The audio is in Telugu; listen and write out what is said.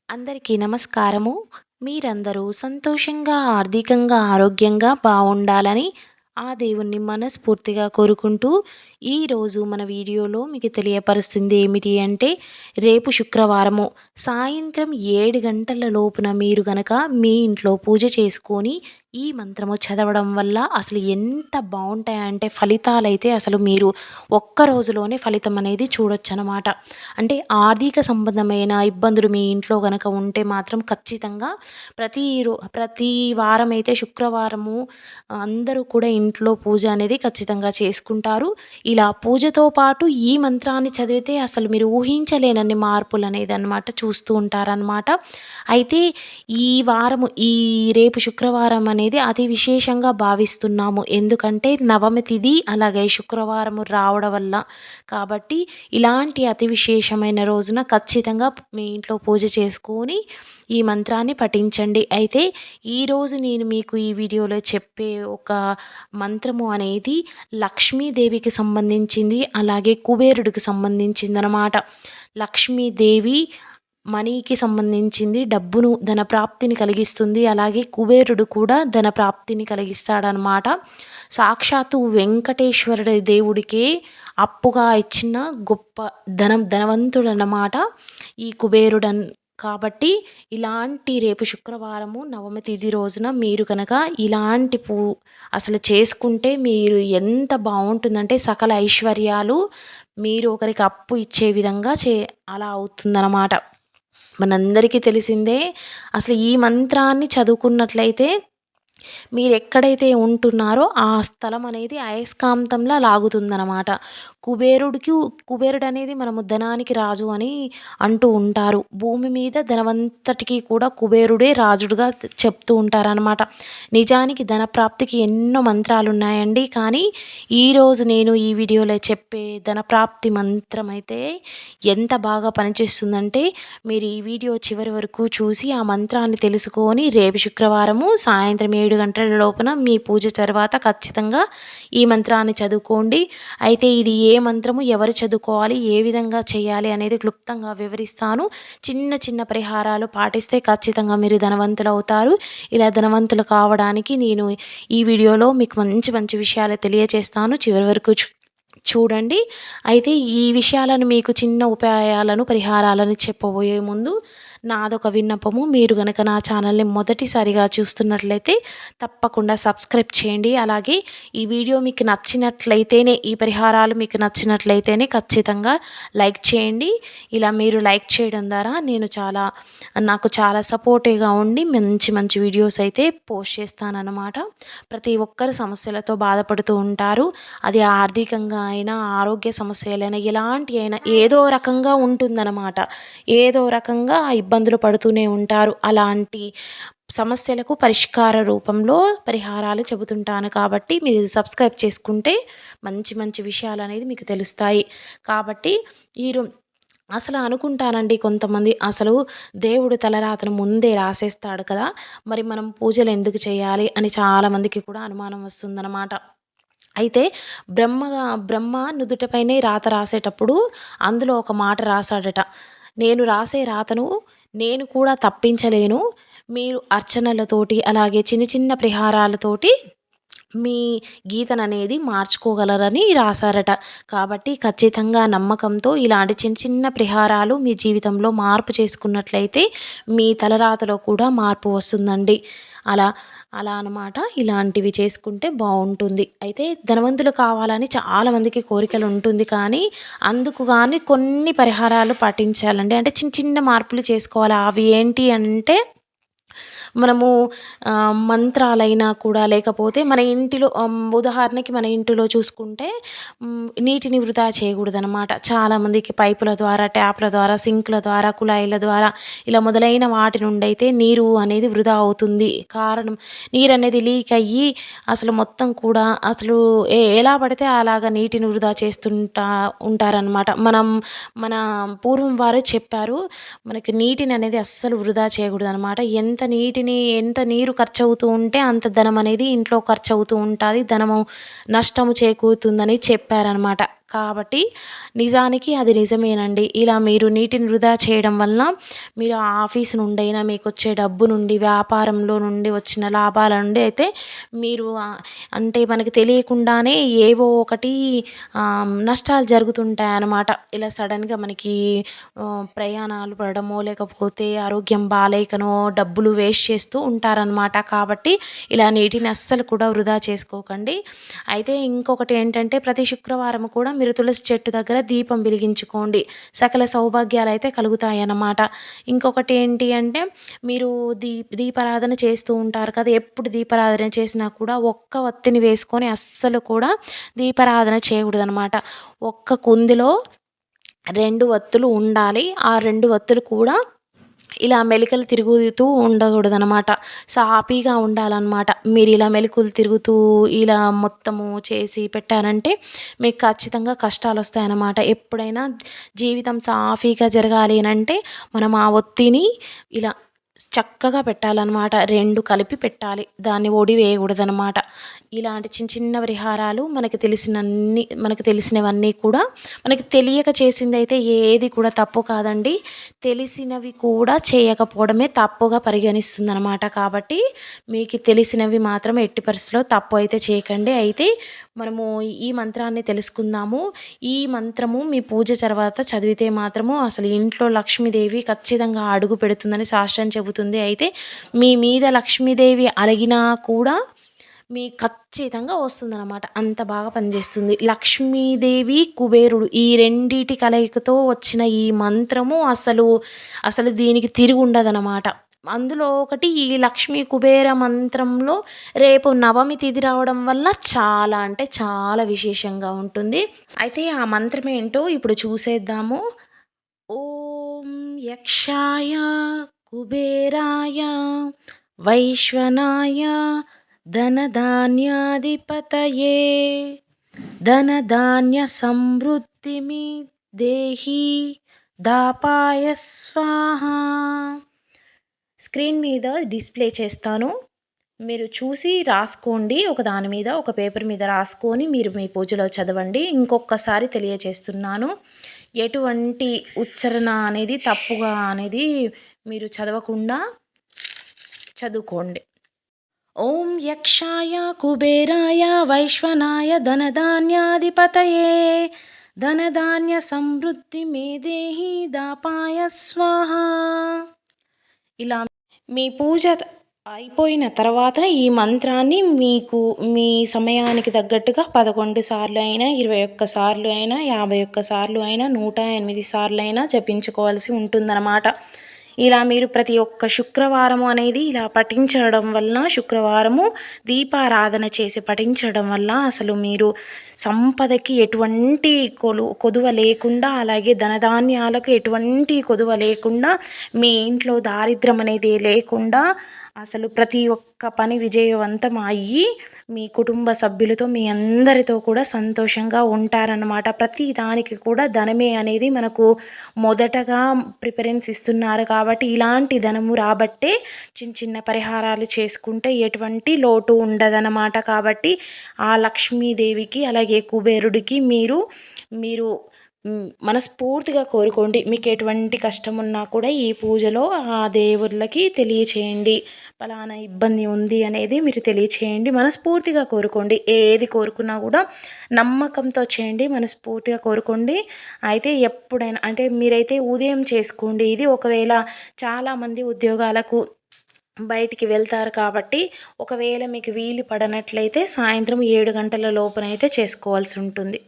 అందరికీ నమస్కారము. మీరందరూ సంతోషంగా, ఆర్థికంగా, ఆరోగ్యంగా బావుండాలని ఆ దేవుణ్ణి మనస్ఫూర్తిగా కోరుకుంటూ, ఈరోజు మన వీడియోలో మీకు తెలియపరుస్తుంది ఏమిటి అంటే, రేపు శుక్రవారము సాయంత్రం 7 గంటల లోపున మీరు గనక మీ ఇంట్లో పూజ చేసుకొని, ఈ మంత్రము చదవడం వల్ల అసలు ఎంత బావుంటాయంటే ఫలితాలైతే అసలు మీరు ఒక్క రోజులోనే ఫలితం అనేది చూడొచ్చనమాట. అంటే ఆర్థిక సంబంధమైన ఇబ్బందులు మీ ఇంట్లో గనక ఉంటే మాత్రం ఖచ్చితంగా ప్రతి వారమైతే శుక్రవారము అందరూ కూడా ఇంట్లో పూజ అనేది ఖచ్చితంగా చేసుకుంటారు. ఇలా పూజతో పాటు ఈ మంత్రాన్ని చదివితే అసలు మీరు ఊహించలేనన్ని మార్పులనేదనమాట చూస్తూ ఉంటారనమాట. అయితే ఈ వారము రేపు శుక్రవారం అనేది అతి విశేషంగా భావిస్తున్నాము. ఎందుకంటే నవమి తిథి అలాగే శుక్రవారము రావడం వల్ల. కాబట్టి ఇలాంటి అతి విశేషమైన రోజున ఖచ్చితంగా మీ ఇంట్లో పూజ చేసుకొని ఈ మంత్రాన్ని పఠించండి. అయితే ఈరోజు నేను మీకు ఈ వీడియోలో చెప్పే ఒక మంత్రము అనేది లక్ష్మీదేవికి సంబంధించింది, అలాగే కుబేరుడికి సంబంధించిందనమాట. లక్ష్మీదేవి మనీకి సంబంధించింది, డబ్బును ధన ప్రాప్తిని కలిగిస్తుంది. అలాగే కుబేరుడు కూడా ధన ప్రాప్తిని కలిగిస్తాడనమాట. సాక్షాత్తు వెంకటేశ్వరుడి దేవుడికే అప్పుగా ఇచ్చిన గొప్ప ధనవంతుడన్నమాట ఈ కుబేరుడన్. కాబట్టి ఇలాంటి రేపు శుక్రవారము నవమి తిథి రోజున మీరు కనుక ఇలాంటి అసలు చేసుకుంటే మీరు ఎంత బావుంటుందంటే సకల ఐశ్వర్యాలు మీరు ఒకరికి అప్పు ఇచ్చే విధంగా అలా అవుతుందన్నమాట. మనందరికీ తెలిసిందే. అసలు ఈ మంత్రాన్ని చదువుకున్నట్లయితే మీరెక్కడైతే ఉంటున్నారో ఆ స్థలం అనేది అయస్కాంతంలా లాగుతుందనమాట. కుబేరుడనేది మనము ధనానికి రాజు అని అంటూ ఉంటారు. భూమి మీద ధనవంతటికి కూడా కుబేరుడే రాజుడుగా చెప్తూ ఉంటారనమాట. నిజానికి ధనప్రాప్తికి ఎన్నో మంత్రాలున్నాయండి. కానీ ఈరోజు నేను ఈ వీడియోలో చెప్పే ధనప్రాప్తి మంత్రం అయితే ఎంత బాగా పనిచేస్తుందంటే, మీరు ఈ వీడియో చివరి వరకు చూసి ఆ మంత్రాన్ని తెలుసుకొని రేపు శుక్రవారము సాయంత్రం 7 గంటల లోపున మీ పూజ తర్వాత ఖచ్చితంగా ఈ మంత్రాన్ని చదువుకోండి. అయితే ఇది ఏ మంత్రము, ఎవరు చదువుకోవాలి, ఏ విధంగా చేయాలి అనేది క్లుప్తంగా వివరిస్తాను. చిన్న చిన్న పరిహారాలు పాటిస్తే ఖచ్చితంగా మీరు ధనవంతులవుతారు. ఇలా ధనవంతులు కావడానికి నేను ఈ వీడియోలో మీకు మంచి మంచి విషయాలు తెలియచేస్తాను. చివరి వరకు చూడండి. అయితే ఈ విషయాలను మీకు చిన్న ఉపాయాలను, పరిహారాలను చెప్పబోయే ముందు నాదొక విన్నపము. మీరు గనక నా ఛానల్‌ని మొదటిసారిగా చూస్తున్నట్లయితే తప్పకుండా సబ్స్క్రైబ్ చేయండి. అలాగే ఈ వీడియో మీకు నచ్చినట్లయితేనే, ఈ పరిహారాలు మీకు నచ్చినట్లయితేనే ఖచ్చితంగా లైక్ చేయండి. ఇలా మీరు లైక్ చేయడం ద్వారా నాకు చాలా సపోర్టివ్‌గా ఉండి మంచి మంచి వీడియోస్ అయితే పోస్ట్ చేస్తానన్నమాట. ప్రతి ఒక్కరు సమస్యలతో బాధపడుతూ ఉంటారు. అది ఆర్థికంగా అయినా, ఆరోగ్య సమస్యలైనా, ఎలాంటి అయినా ఏదో రకంగా ఉంటుందన్నమాట. ఏదో రకంగా ఇబ్బందులు పడుతూనే ఉంటారు. అలాంటి సమస్యలకు పరిష్కార రూపంలో పరిహారాలు చెబుతుంటాను. కాబట్టి మీరు సబ్స్క్రైబ్ చేసుకుంటే మంచి మంచి విషయాలనేది మీకు తెలుస్తాయి. కాబట్టి అసలు అనుకుంటానండి కొంతమంది, అసలు దేవుడు తలరాతను ముందే రాసేస్తాడు కదా! మరి మనం పూజలు ఎందుకు చేయాలి అని చాలామందికి కూడా అనుమానం వస్తుందన్నమాట. అయితే బ్రహ్మ నుదుటపైనే రాత రాసేటప్పుడు అందులో ఒక మాట రాసాడట. నేను రాసే రాతను నేను కూడా తప్పించలేను. మీరు అర్చనలతోటి అలాగే చిన్న చిన్న పరిహారాలతోటి మీ గీతననేది మార్చుకోగలరని రాసారట. కాబట్టి ఖచ్చితంగా నమ్మకంతో ఇలాంటి చిన్న చిన్న పరిహారాలు మీ జీవితంలో మార్పు చేసుకున్నట్లయితే మీ తలరాతలో కూడా మార్పు వస్తుందండి. అలా అలా అనమాట. ఇలాంటివి చేసుకుంటే బావుంటుంది. అయితే ధనవంతులు కావాలని చాలామందికి కోరికలు ఉంటుంది. కానీ అందుకు గాని కొన్ని పరిహారాలు పాటించాలండి. అంటే చిన్న చిన్న మార్పులు చేసుకోవాలి. అవి ఏంటి అంటే మనము మంత్రాలైనా కూడా లేకపోతే మన ఇంటిలో ఉదాహరణకి మన ఇంటిలో చూసుకుంటే నీటిని వృధా చేయకూడదనమాట. చాలామందికి పైపుల ద్వారా, ట్యాప్‌ల ద్వారా, సింక్‌ల ద్వారా, కుళాయిల ద్వారా ఇలా మొదలైన వాటి నుండైతే నీరు అనేది వృధా అవుతుంది. కారణం నీరనేది లీక్ అయ్యి అసలు మొత్తం కూడా అసలు ఎలా పడితే అలాగా నీటిని వృధా ఉంటారనమాట. మన పూర్వం వారే చెప్పారు. మనకి నీటిని అనేది అస్సలు వృధా చేయకూడదనమాట. ఎంత నీరు ఖర్చవుతూ ఉంటే అంత ధనం అనేది ఇంట్లో ఖర్చవుతూ ఉంటాది. ధనము నష్టము చేకూరుతుందని చెప్పారనమాట. కాబట్టి నిజానికి అది నిజమేనండి. ఇలా మీరు నీటిని వృధా చేయడం వలన మీరు ఆ ఆఫీస్ నుండైనా మీకొచ్చే డబ్బు నుండి, వ్యాపారంలో నుండి వచ్చిన లాభాల నుండి అయితే మీరు అంటే మనకి తెలియకుండానే ఏవో ఒకటి నష్టాలు జరుగుతుంటాయన్నమాట. ఇలా సడన్‌గా మనకి ప్రయాణాలు పడడమో, లేకపోతే ఆరోగ్యం బాలేకనో డబ్బులు వేస్ట్ చేస్తూ ఉంటారనమాట. కాబట్టి ఇలా నీటిని అస్సలు కూడా వృధా చేసుకోకండి. అయితే ఇంకొకటేంటంటే ప్రతి శుక్రవారం కూడా మీరు తులసి చెట్టు దగ్గర దీపం వెలిగించుకోండి. సకల సౌభాగ్యాలైతే కలుగుతాయన్నమాట. ఇంకొకటేంటి అంటే మీరు దీపారాధన చేస్తూ ఉంటారు కదా! ఎప్పుడు దీపారాధన చేసినా కూడా ఒక్క ఒత్తిని వేసుకొని అస్సలు కూడా దీపారాధన చేయకూడదనమాట. ఒక్క కుందిలో 2 ఒత్తులు ఉండాలి. ఆ 2 ఒత్తులు కూడా ఇలా మెలికలు తిరుగుతూ ఉండకూడదనమాట. సాఫీగా ఉండాలనమాట. మీరిలా మెలికలు తిరుగుతూ ఇలా మొత్తము చేసి పెట్టారంటే మీకు ఖచ్చితంగా కష్టాలొస్తాయన్నమాట. ఎప్పుడైనా జీవితం సాఫీగా జరగాలి అనంటే మనం ఆ ఒత్తిని ఇలా చక్కగా పెట్టాలనమాట. 2 కలిపి పెట్టాలి. దాన్ని ఒడివేయకూడదనమాట. ఇలాంటి చిన్న చిన్న పరిహారాలు మనకు తెలిసినవన్నీ కూడా మనకి తెలియక చేసిందైతే ఏది కూడా తప్పు కాదండి. తెలిసినవి కూడా చేయకపోవడమే తప్పుగా పరిగణిస్తుందనమాట. కాబట్టి మీకు తెలిసినవి మాత్రం ఎట్టి పరిస్థితిలో తప్పు అయితే చేయకండి. అయితే మనము ఈ మంత్రాన్ని తెలుసుకుందాము. ఈ మంత్రము మీ పూజ తర్వాత చదివితే మాత్రము అసలు ఇంట్లో లక్ష్మీదేవి ఖచ్చితంగా అడుగు పెడుతుందని శాస్త్రం చెబుతుంది. అయితే మీ మీద లక్ష్మీదేవి అలిగినా కూడా మీకు ఖచ్చితంగా వస్తుందనమాట. అంత బాగా పనిచేస్తుంది. లక్ష్మీదేవి, కుబేరుడు ఈ రెండిటి కలయికతో వచ్చిన ఈ మంత్రము అసలు దీనికి తిరుగుండదనమాట. అందులో ఒకటి ఈ లక్ష్మీ కుబేర మంత్రంలో రేపు నవమి తిథి రావడం వల్ల చాలా అంటే చాలా విశేషంగా ఉంటుంది. అయితే ఆ మంత్రం ఏంటో ఇప్పుడు చూసేద్దాము. ఓం యక్షాయ కుబేరాయ వైశ్వనాయ ధనధాన్యాధిపతయే ధనధాన్య సమృద్ధిమి దేహి దాపాయ స్వాహా. స్క్రీన్ మీద డిస్ప్లే చేస్తాను. మీరు చూసి రాసుకోండి. ఒక దాని మీద ఒక పేపర్ మీద రాసుకొని మీరు మీ పూజలో చదవండి. ఇంకొకసారి తెలియజేస్తున్నాను. ఎటువంటి ఉచ్చారణ అనేది తప్పుగా అనేది మీరు చదవకుండా చదువుకోండి. ఓం యక్షాయ కుబేరాయ వైశ్వనాయ ధనధాన్యాధిపతయే ధనధాన్య సమృద్ధి మే దేహి దాపాయ స్వాహా. ఇలా మీ పూజ అయిపోయిన తర్వాత ఈ మంత్రాన్ని మీకు మీ సమయానికి తగ్గట్టుగా 11 సార్లు అయినా, 21 సార్లు అయినా, 51 సార్లు అయినా, 108 సార్లు అయినా జపించుకోవాల్సి ఉంటుందన్నమాట. ఇలా మీరు ప్రతి ఒక్క శుక్రవారము అనేది ఇలా పఠించడం వలన శుక్రవారము దీపారాధన చేసి పఠించడం వల్ల అసలు మీరు సంపదకి ఎటువంటి కొదువ లేకుండా, అలాగే ధనధాన్యాలకు ఎటువంటి కొదువ లేకుండా, మీ ఇంట్లో దారిద్ర్యం అనేది లేకుండా అసలు ప్రతి ఒక్క పని విజయవంతం అయ్యి మీ కుటుంబ సభ్యులతో మీ అందరితో కూడా సంతోషంగా ఉంటారన్నమాట. ప్రతి దానికి కూడా ధనమే అనేది మనకు మొదటగా ప్రిఫరెన్స్ ఇస్తున్నారు. కాబట్టి ఇలాంటి ధనము రాబట్టే చిన్న చిన్న పరిహారాలు చేసుకుంటే ఎటువంటి లోటు ఉండదన్నమాట. కాబట్టి ఆ లక్ష్మీదేవికి అలాగే కుబేరుడికి మీరు మనస్ఫూర్తిగా కోరుకోండి. మీకు ఎటువంటి కష్టం ఉన్నా కూడా ఈ పూజలో ఆ దేవుళ్ళకి తెలియచేయండి. పలానా ఇబ్బంది ఉంది అనేది మీరు తెలియచేయండి. మనస్ఫూర్తిగా కోరుకోండి. ఏది కోరుకున్నా కూడా నమ్మకంతో చేయండి. మనస్ఫూర్తిగా కోరుకోండి. అయితే ఎప్పుడైనా అంటే మీరైతే ఉదయం చేసుకోండి. ఇది ఒకవేళ చాలామంది ఉద్యోగాలకు బయటికి వెళ్తారు కాబట్టి ఒకవేళ మీకు వీలు పడనట్లయితే సాయంత్రం 7 గంటల లోపునైతే చేసుకోవాల్సి ఉంటుంది.